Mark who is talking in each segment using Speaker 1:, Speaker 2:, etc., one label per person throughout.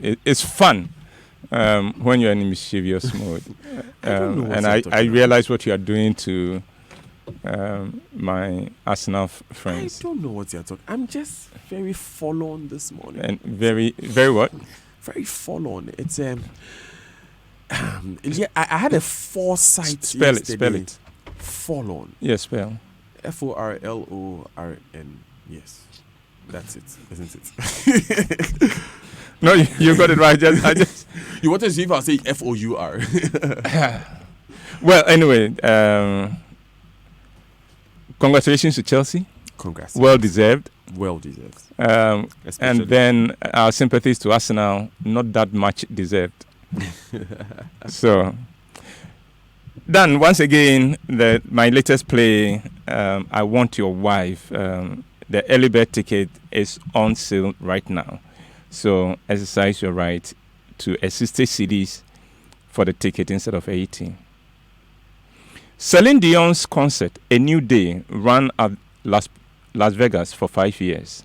Speaker 1: it's fun when you're in mischievous mode. I realize what you are doing to my Arsenal friends.
Speaker 2: I don't know what you're talking. I'm just very forlorn this morning.
Speaker 1: And very, very what?
Speaker 2: Very forlorn. It's yeah. I had a foresight.
Speaker 1: Spell
Speaker 2: yesterday.
Speaker 1: it.
Speaker 2: Forlorn.
Speaker 1: Yes, spell.
Speaker 2: FORLORN. Yes, that's it, isn't it?
Speaker 1: No, you got it right. I just
Speaker 2: you wanted to see if I say FOUR.
Speaker 1: Well, anyway, congratulations to Chelsea.
Speaker 2: Congrats.
Speaker 1: Well deserved.
Speaker 2: Well deserved.
Speaker 1: And then our sympathies to Arsenal, not that much deserved. So, Dan, once again, my latest play, I Want Your Wife, the early bird ticket is on sale right now. So exercise your right to a 60 CDs for the ticket instead of 80. Celine Dion's concert, A New Day, ran at Las Vegas for 5 years.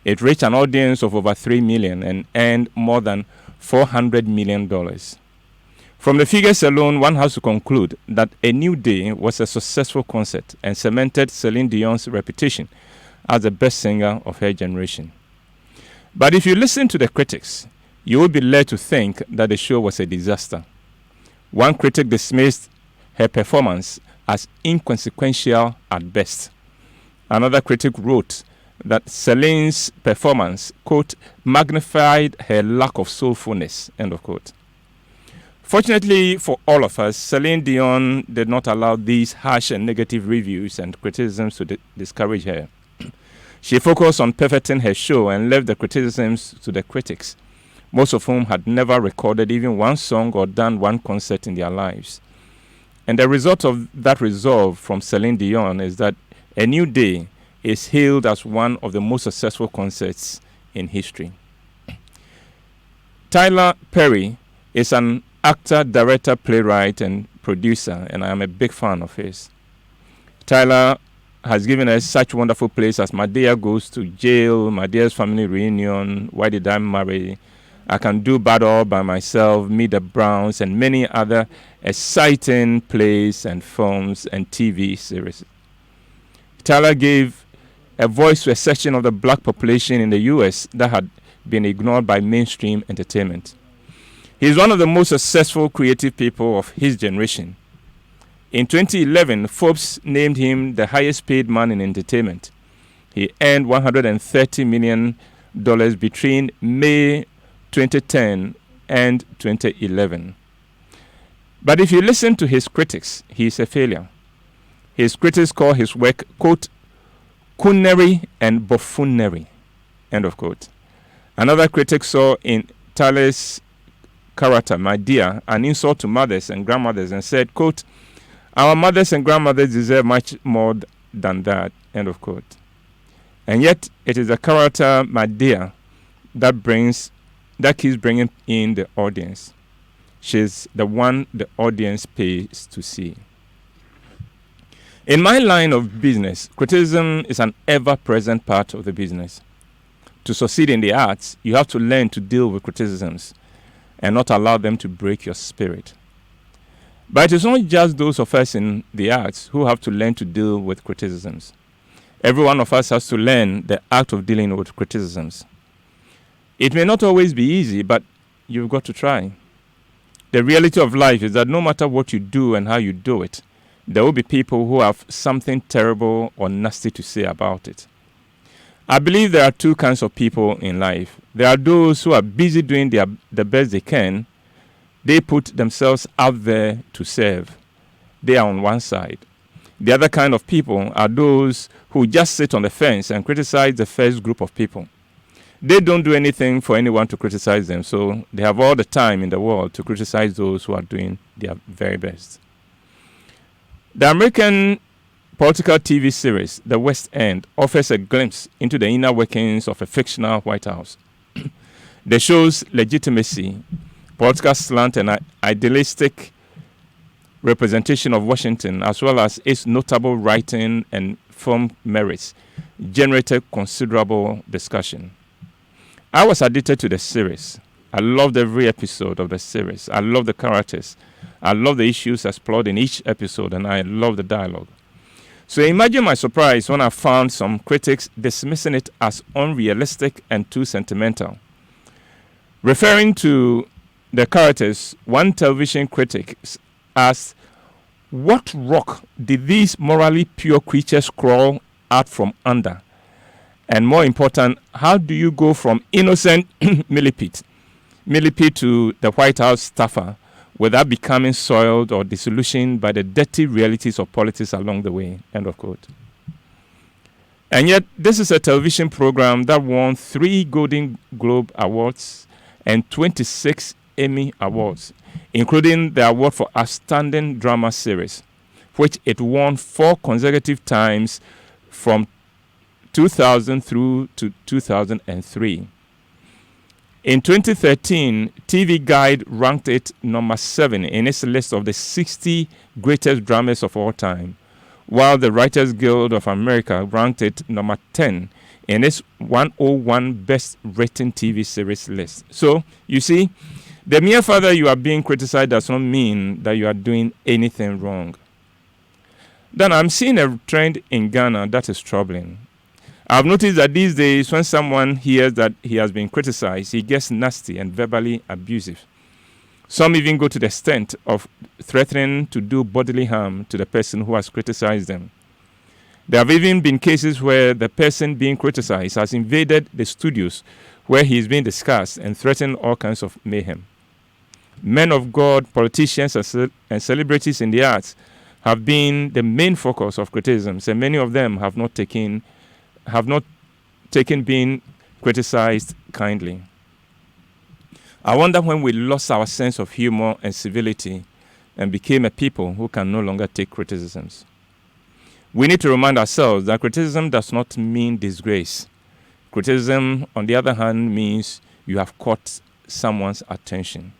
Speaker 1: It reached an audience of over 3 million and earned more than $400 million. From the figures alone, one has to conclude that A New Day was a successful concert and cemented Celine Dion's reputation as the best singer of her generation. But if you listen to the critics, you will be led to think that the show was a disaster. One critic dismissed her performance as inconsequential at best. Another critic wrote that Celine's performance, quote, magnified her lack of soulfulness, end of quote. Fortunately for all of us, Celine Dion did not allow these harsh and negative reviews and criticisms to discourage her. She focused on perfecting her show and left the criticisms to the critics, most of whom had never recorded even one song or done one concert in their lives. And the result of that resolve from Celine Dion is that A New Day is hailed as one of the most successful concerts in history. Tyler Perry is an actor, director, playwright, and producer, and I am a big fan of his. Tyler has given us such wonderful plays as My Dear Goes to Jail, My Dear's Family Reunion, Why Did I Marry, I Can Do Bad All By Myself, Meet the Browns, and many other exciting plays and films and TV series. Tyler gave a voice to a section of the black population in the U.S. that had been ignored by mainstream entertainment. He is one of the most successful creative people of his generation. In 2011, Forbes named him the highest paid man in entertainment. He earned $130 million between May 2010 and 2011. But if you listen to his critics, he is a failure. His critics call his work, quote, coonery and buffoonery, end of quote. Another critic saw in Tyler's character, My Dear, an insult to mothers and grandmothers and said, quote, our mothers and grandmothers deserve much more than that, end of quote. And yet, it is the character, My Dear, that keeps bringing in the audience. She's the one the audience pays to see. In my line of business, criticism is an ever-present part of the business. To succeed in the arts, you have to learn to deal with criticisms and not allow them to break your spirit. But it is not just those of us in the arts who have to learn to deal with criticisms. Every one of us has to learn the act of dealing with criticisms. It may not always be easy, but you've got to try. The reality of life is that no matter what you do and how you do it, there will be people who have something terrible or nasty to say about it. I believe there are two kinds of people in life. There are those who are busy doing the best they can. They put themselves out there to serve. They are on one side. The other kind of people are those who just sit on the fence and criticize the first group of people. They don't do anything for anyone to criticize them, so they have all the time in the world to criticize those who are doing their very best. The American political TV series, The West End, offers a glimpse into the inner workings of a fictional White House. The show's legitimacy, political slant, and idealistic representation of Washington, as well as its notable writing and film merits, generated considerable discussion. I was addicted to the series. I loved every episode of the series. I love the characters. I love the issues explored in each episode, and I love the dialogue. So imagine my surprise when I found some critics dismissing it as unrealistic and too sentimental. Referring to the characters, one television critic asked, "What rock did these morally pure creatures crawl out from under? And more important, how do you go from innocent millipede to the White House staffer without becoming soiled or disillusioned by the dirty realities of politics along the way?" End of quote. And yet, this is a television program that won 3 Golden Globe Awards and 26 Emmy Awards, including the award for Outstanding Drama Series, which it won 4 consecutive times from 2000 through to 2003. In 2013, TV Guide ranked it number 7 in its list of the 60 greatest dramas of all time, while the Writers Guild of America ranked it number 10 in its 101 best-written TV series list. So, you see, the mere fact that you are being criticized does not mean that you are doing anything wrong. Then I'm seeing a trend in Ghana that is troubling. I've noticed that these days, when someone hears that he has been criticized, he gets nasty and verbally abusive. Some even go to the extent of threatening to do bodily harm to the person who has criticized them. There have even been cases where the person being criticized has invaded the studios where he is being discussed and threatened all kinds of mayhem. Men of God, politicians, and celebrities in the arts have been the main focus of criticisms, and many of them have not taken being criticized kindly. I wonder when we lost our sense of humor and civility and became a people who can no longer take criticisms. We need to remind ourselves that criticism does not mean disgrace. Criticism, on the other hand, means you have caught someone's attention.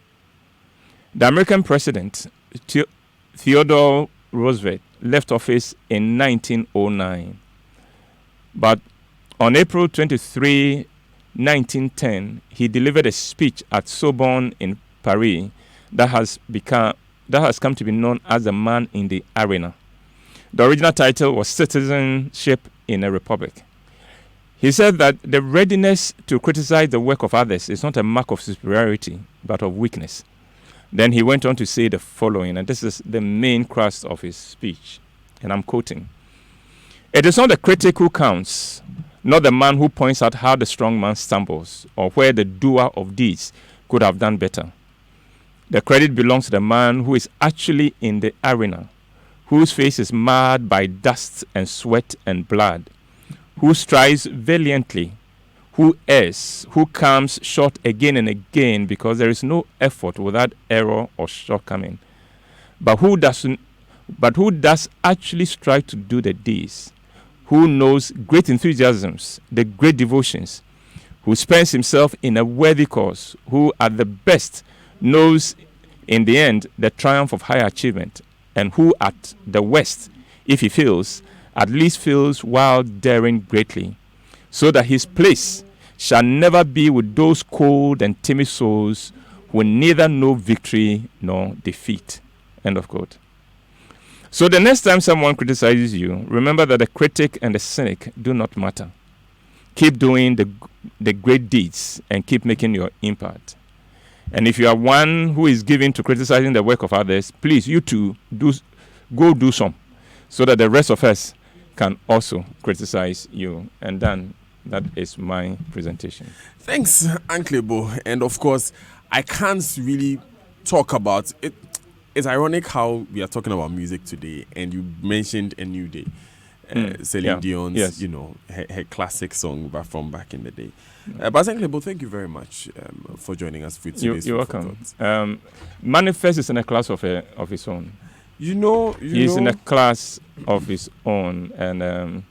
Speaker 1: The American president, Theodore Roosevelt, left office in 1909. But on April 23, 1910, he delivered a speech at Sorbonne in Paris that has come to be known as the Man in the Arena. The original title was Citizenship in a Republic. He said that the readiness to criticize the work of others is not a mark of superiority, but of weakness. Then he went on to say the following, and this is the main crux of his speech, and I'm quoting. "It is not the critic who counts, not the man who points out how the strong man stumbles, or where the doer of deeds could have done better. The credit belongs to the man who is actually in the arena, whose face is marred by dust and sweat and blood, who strives valiantly, who errs, who comes short again and again because there is no effort without error or shortcoming, but who does actually strive to do the deeds, who knows great enthusiasms, the great devotions, who spends himself in a worthy cause, who at the best knows in the end the triumph of high achievement, and who at the worst, if he fails, at least fails while daring greatly, so that his place shall never be with those cold and timid souls who neither know victory nor defeat." End of quote. So the next time someone criticizes you, remember that the critic and the cynic do not matter. Keep doing the great deeds and keep making your impact. And if you are one who is given to criticizing the work of others, please, you too, go do some, so that the rest of us can also criticize you. And then that is my presentation.
Speaker 2: Thanks, Uncle Bo. And of course, I can't really talk about it. It's ironic how we are talking about music today, and you mentioned A New Day. Celine Dion's,
Speaker 1: yes.
Speaker 2: Her classic song from back in the day. But Uncle Bo, thank you very much for joining us for today's
Speaker 1: You're welcome. Manifest is in a class of his own. He's in a class of his own, and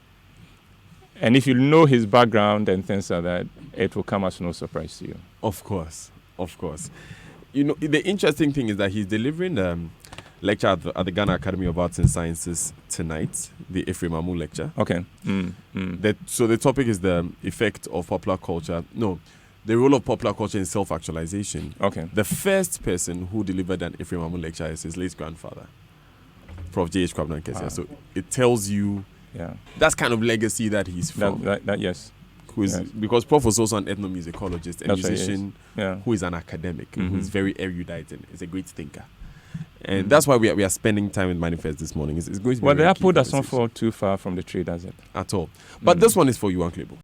Speaker 1: if you know his background and things like that, it will come as no surprise to you.
Speaker 2: Of course. The interesting thing is that he's delivering lecture at the Ghana Academy of Arts and Sciences tonight, the Ephraim Amu lecture.
Speaker 1: Okay.
Speaker 2: So the topic is the effect of popular culture. No, the role of popular culture in self-actualization.
Speaker 1: Okay.
Speaker 2: The first person who delivered an Ephraim Amu lecture is his late grandfather, Prof. J.H. Kwabena Nkesia. So it tells you that's kind of legacy that he's from.
Speaker 1: That yes.
Speaker 2: Because Prof was also an ethnomusicologist, a musician
Speaker 1: right,
Speaker 2: who is an academic, who is very erudite and is a great thinker. And that's why we are spending time with Manifest this morning. It's going to be
Speaker 1: the apple does not fall too far from the tree, does it?
Speaker 2: At all. But this one is for you, Uncle Ebo.